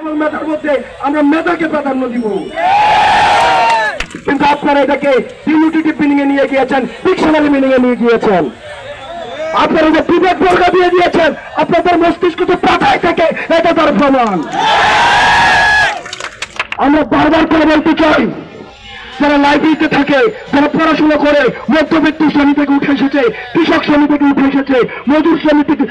এবং মেধার মধ্যে আমরা মেধাকে প্রাধান্য দিব। কিন্তু আপনারা এটাকে ডিমিউটিভ মিনিং এ নিয়ে গিয়েছেন, ডিকশনারি মিনিং এ নিয়ে গিয়েছেন। আপনারা যে বিবেক বর্গা দিয়ে দিয়েছেন, আপনাদের মস্তিষ্ক তো পাতায় থেকে, এটা তার প্রমাণ। আমরা বারবার করে বলতে চাই, যারা লাইব্রেরিতে থাকে, যারা পড়াশোনা করে মধ্যবিত্ত শ্রেণী থেকে উঠে এসেছে, কৃষক শ্রেণী থেকে উঠে এসেছে, মজুর শ্রেণী থেকে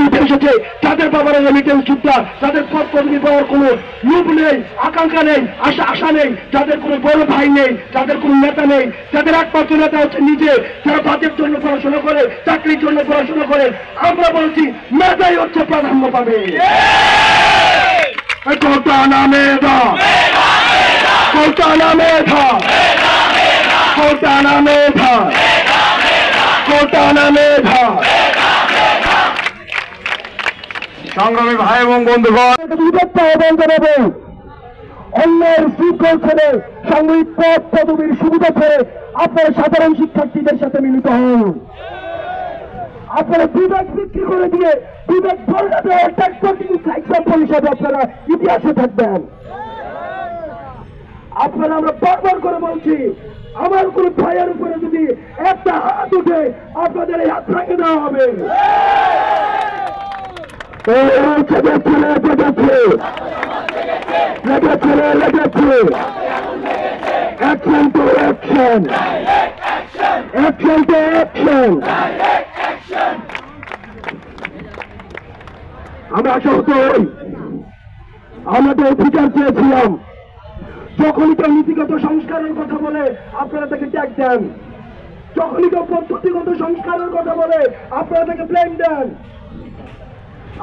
উঠে এসেছে, যাদের বাবারা রেমিটেন্স যোদ্ধা, যাদের পদ পদবি পাওয়ার কোনো লোভ নেই, আকাঙ্ক্ষা নেই, আশা নেই, যাদের কোনো বড় ভাই নেই, যাদের কোনো নেতা নেই, যাদের একমাত্র নেতা হচ্ছে নিজে, যারা বাজের জন্য পড়াশোনা করে, চাকরির জন্য পড়াশোনা করে, আমরা বলছি মেধাই হচ্ছে প্রাধান্য পাবে। কোটানা মেধা, কোটানা মেধা, কোটানা মেধা, কোটানা মেধা। সংগ্রামী ভাই এবং বন্ধুগণ, বিভক্ত আহ্বান জানাবো, অন্যের শৃঙ্খল ছেড়ে সাময়িক পদ পদবীর সুবিধা ছেড়ে আপনারা সাধারণ শিক্ষার্থীদের সাথে মিলিত হন। আপনারা বিবেক বিক্রি করে দিয়ে বিবেক বর্গাতে এক্সাম্পল হিসাবে আপনারা ইতিহাসে থাকবেন। আপনারা আমরা বারবার করে বলছি, আমার কোন ভাইয়ের উপরে যদি একটা হাত উঠে আপনাদের এই হাত ভেঙে দেওয়া হবে। Action to action, action to action. আমরা আশাহত হই, আমরা তো অধিকার চেয়েছিলাম। যখনই কেউ নীতিগত সংস্কারের কথা বলে আপনারা তাকে ট্যাগ দেন, যখনই কেউ পদ্ধতিগত সংস্কারের কথা বলে আপনারা তাকে ব্লেম দেন।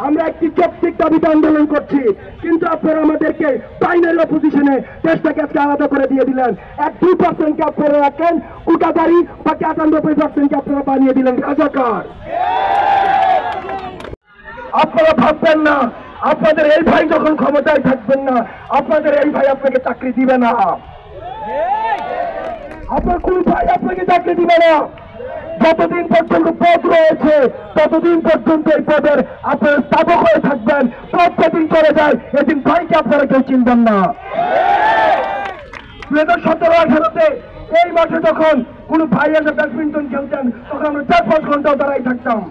আমরা একটি যৌক্তিক দাবিতে আন্দোলন করছি, কিন্তু আপনারা আমাদেরকে বাইনারি অপোজিশনে দেশটাকে আজকে আলাদা করে দিয়ে দিলেন। 2%কে আপনারা রাখেন কোটাদারি, বাকি 98%কে আপনারা বানিয়ে দিলেন রাজাকার। আপনারা ভাববেন না আপনাদের এই ভাই যখন ক্ষমতায় থাকবেন না, আপনাদের এই ভাই আপনাকে চাকরি দিবে না, আপনার কোন ভাই আপনাকে চাকরি দিবে না। যতদিন পর্যন্ত পদ রয়েছে ততদিন পর্যন্ত এই পদের আপনারা স্থাপক হয়ে থাকবেন। পদ যেদিন চলে যায় এদিন ভাইকে আপনারা কেউ চিনবেন না। 2017-18-তে এই মাঠে যখন কোন ভাই এসে ব্যাডমিন্টন খেলতেন তখন আমরা 4-5 ঘন্টাও দাঁড়াই থাকতাম।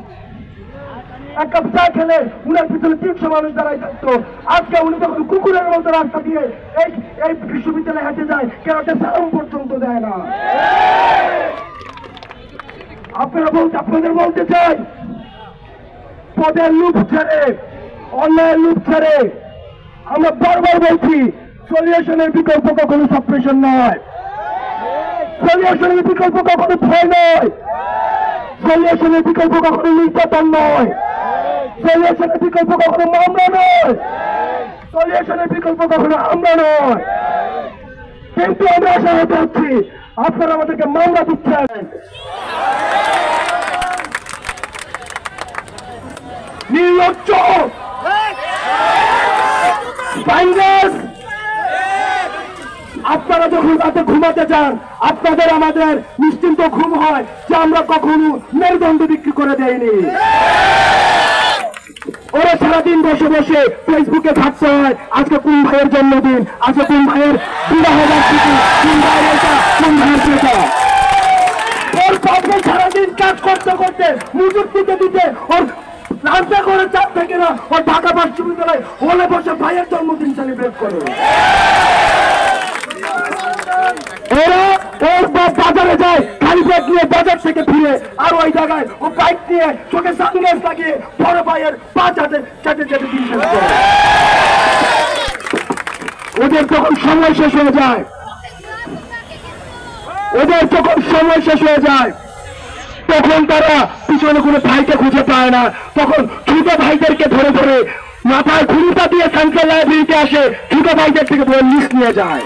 এক কাপ চা খেলে উনার পিছনে 300 মানুষ দাঁড়াই থাকতো। আজকে উনি যখন কুকুরের মতো রাস্তা দিয়ে এই বিশ্ববিদ্যালয়ে হেঁটে যায়, কেউ একটা সালাম পর্যন্ত দেয় না। আপনাদের বলতে চাই, পদের লুপ ছেড়ে, অন্যায়ের লুপ ছেড়ে আমরা বারবার বলছি, সলিউশনের বিকল্প কখনো সাপ্রেশন নয়, সলিউশনের বিকল্প কখনো ভয় নয়, সলিউশনের বিকল্প কখনো নির্যাতন নয়, সলিউশনের বিকল্প কখনো মামলা নয়, সলিউশনের বিকল্প কখনো আমরা নয়। কিন্তু আমরা আশাহত হচ্ছি, আপনারা আমাদেরকে মামলা দিচ্ছেন। নির্লজ্জ ভাইরাস, আপনারা যখন রাতে ঘুমাতে যান আপনাদের আমাদের নিশ্চিন্ত ঘুম হয় যে আমরা কখনো মেরুদণ্ড বিক্রি করে দেয়নি। ওরা সারাদিন বসে বসে ফেসবুকে থাকতে হয়, আজকে কোন ভাইয়ের জন্মদিন, আজকে কোন ভাইয়ের বিবাহ বার্ষিকী, কোন ভাইয়ের এটা, কোন ভাইয়ের সেটা। ওর পাশে সারাদিন কাজ করতে করতে মজুর দিতে দিতে ওর রান্না করে চাপ থেকে না, ওর ঢাকা বিশ্ববিদ্যালয় হলে বসে ভাইয়ের জন্মদিন সেলিব্রেট করে। ওরা ওর বাজারে যায় খালি পেট নিয়ে, বাজার থেকে ফিরে আর ওই জায়গায় ও বাইক নিয়ে চোখে সানগ্লাস লাগিয়ে বড় ভাইয়ের পা চাটে চাটে চাটে দিন শেষ করে। ওদের যখন সময় শেষ হয়ে যায়, ওদের যখন সময় শেষ হয়ে যায় তখন তারা পিছনে কোনো ভাইকে খুঁজে পায় না, তখন ছোট ভাইদেরকে ধরে ধরে মাথায় ঘুরিটা দিয়ে সেন্ট্রাল লাইব্রেরিতে আসে, ছোট ভাইদের থেকে লিস্ট নিয়ে যায়।